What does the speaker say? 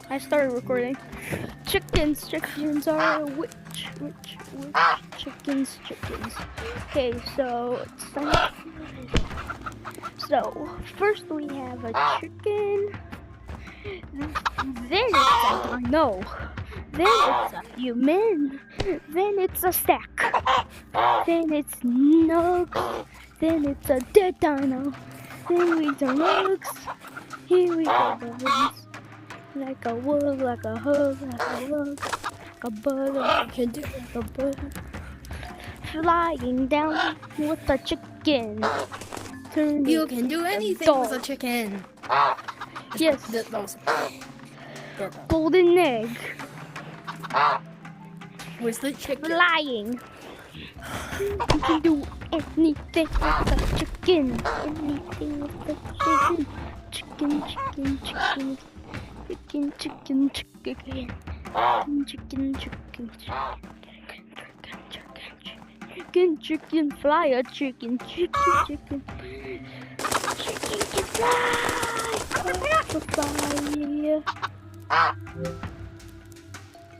I started recording. Chickens are which chickens. Okay, so it's time. So first we have a chicken. Then it's a dino. Then it's a human. Then it's a stack. Then it's nugs. Then it's a dead dino. Then we do nugs. Here we go, boys. Like a wood, like a hug, like a rug, like a bug, like a bug. Flying down with a chicken. You can do anything with a chicken. Yes. That was Golden egg. with the chicken. Flying. You can do anything with a chicken. Anything with a chicken. Chicken. Chicken. Chicken, fly a chicken can fly. Fly.